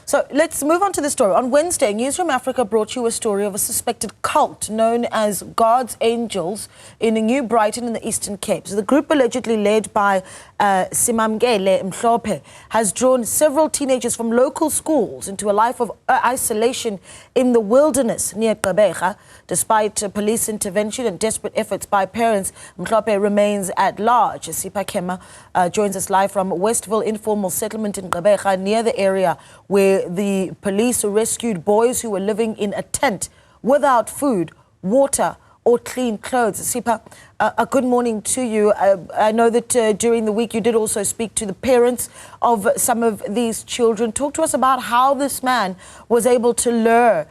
So let's move on to the story. On Wednesday, Newzroom Afrika brought you a story of a suspected cult known as God's Angels in New Brighton in the Eastern Cape. So the group, allegedly led by Simamkele Mhlophe, has drawn several teenagers from local schools into a life of isolation in the wilderness near Gqeberha. Despite police intervention and desperate efforts by parents, Mhlophe remains at large. Sipha Kema joins us live from Westville informal settlement in Gqeberha, near the area where the police rescued boys who were living in a tent without food, water or clean clothes. Sipha, a good morning to you. I know that during the week you did also speak to the parents of some of these children. Talk to us about how this man was able to lure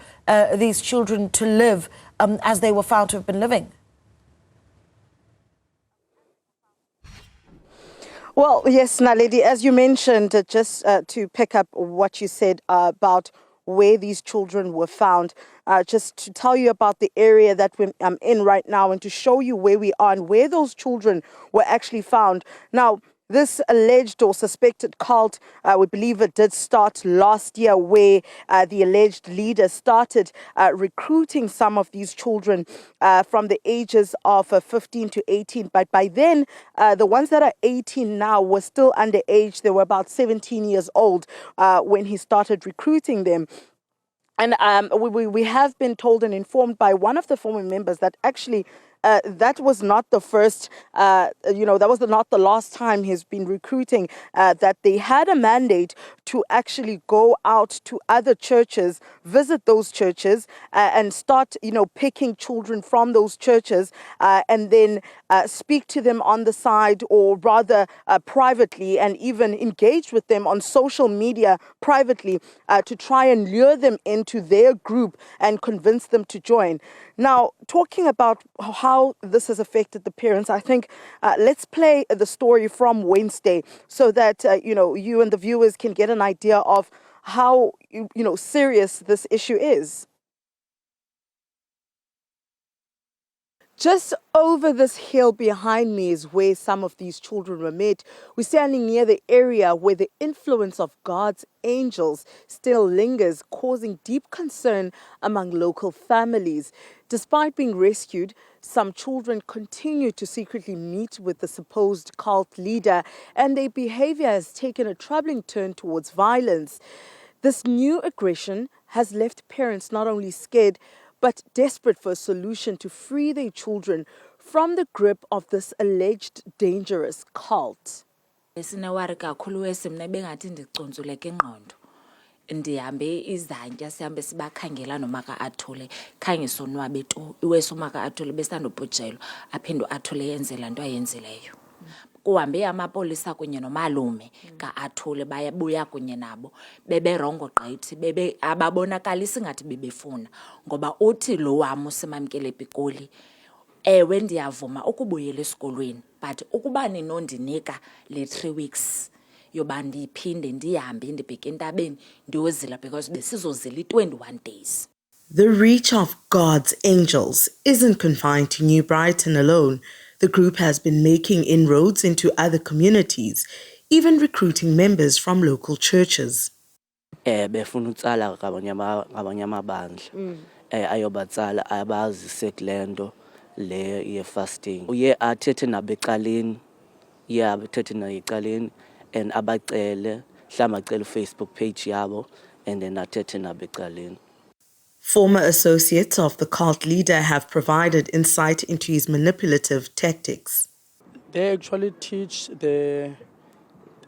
these children to live as they were found to have been living. Well, yes, Naledi, as you mentioned, just to pick up what you said about where these children were found, just to tell you about the area that I'm in right now and to show you where we are and where those children were actually found. Now, this alleged or suspected cult, we believe it did start last year, where the alleged leader started recruiting some of these children from the ages of 15 to 18. But by then, the ones that are 18 now were still underage. They were about 17 years old when he started recruiting them. And we have been told and informed by one of the former members that actually that was not the first, that was not the last time he's been recruiting, that they had a mandate to actually go out to other churches, visit those churches and start, picking children from those churches and then speak to them on the side, or rather privately, and even engage with them on social media privately to try and lure them into their group and convince them to join. Now, talking about how this has affected the parents, I think let's play the story from Wednesday so that, you and the viewers can get an idea of how, serious this issue is. Just over this hill behind me is where some of these children were met. We're standing near the area where the influence of God's angels still lingers, causing deep concern among local families. Despite being rescued, some children continue to secretly meet with the supposed cult leader, and their behavior has taken a troubling turn towards violence. This new aggression has left parents not only scared, but desperate for a solution to free their children from the grip of this alleged dangerous cult. Ndihambe izantya sihambe sibakhangela nomaka athule khange sonwabe tu iweso maka athule besandobhujelwa aphinde athule yenze lanto ayenzileyo kuhambe amapolisa kunye nomalume ka-athule bayabuya kunye nabo beberongo gqithi bebe ababonakalisa ngathi bebefuna ngoba uthi lo wam uSimamkele Pikoli ewe ndiyavuma ukubuyela esikolweni but ukuba ninondinika le 3 weeks yoba ndiphinde ndihambe ndibheke entabeni ndiyozila because besizozila 21 days. The reach of God's angels isn't confined to New Brighton alone. The group has been making inroads into other communities, even recruiting members from local churches. Befuna utsala ngabanye amabandla ayobatsala abazise kulento le ye fasting uye athethe nabecaleni abethethe nayicaleni and abacele mhlawumbe acele Facebook page yabo and then athethe nabecaleni. Former associates of the cult leader have provided insight into his manipulative tactics. They actually teach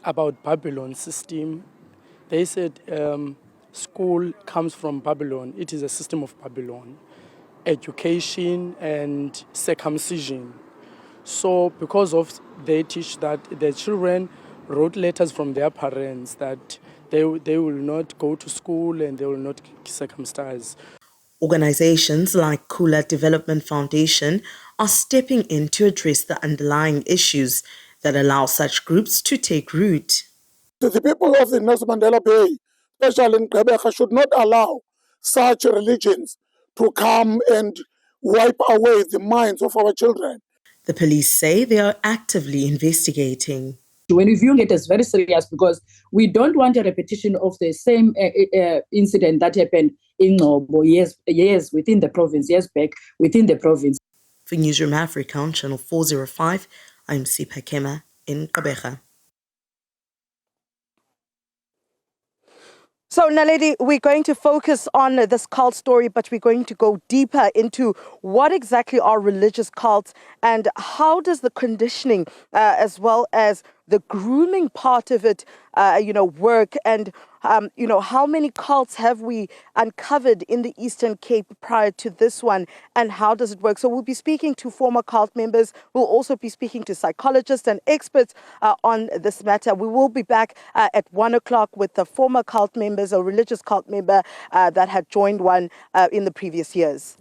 about Babylon system. They said school comes from Babylon. It is a system of Babylon. Education and circumcision. So because of they teach that the children wrote letters from their parents that they will not go to school and they will not circumcise. Organizations like Kula Development Foundation are stepping in to address the underlying issues that allow such groups to take root. The people of the Nelson Mandela Bay, especially in Gqeberha, should not allow such religions to come and wipe away the minds of our children. The police say they are actively investigating. We're viewing it as very serious because we don't want a repetition of the same incident that happened in Ngobo years within the province, years back within the province. For Newzroom Afrika on Channel 405, I'm Sipha Kema in Gqeberha. So, Naledi, we're going to focus on this cult story, but we're going to go deeper into what exactly are religious cults and how does the conditioning as well as the grooming part of it, work, and, how many cults have we uncovered in the Eastern Cape prior to this one, and how does it work? So we'll be speaking to former cult members. We'll also be speaking to psychologists and experts on this matter. We will be back at 1 o'clock with the former cult members, a religious cult member that had joined one in the previous years.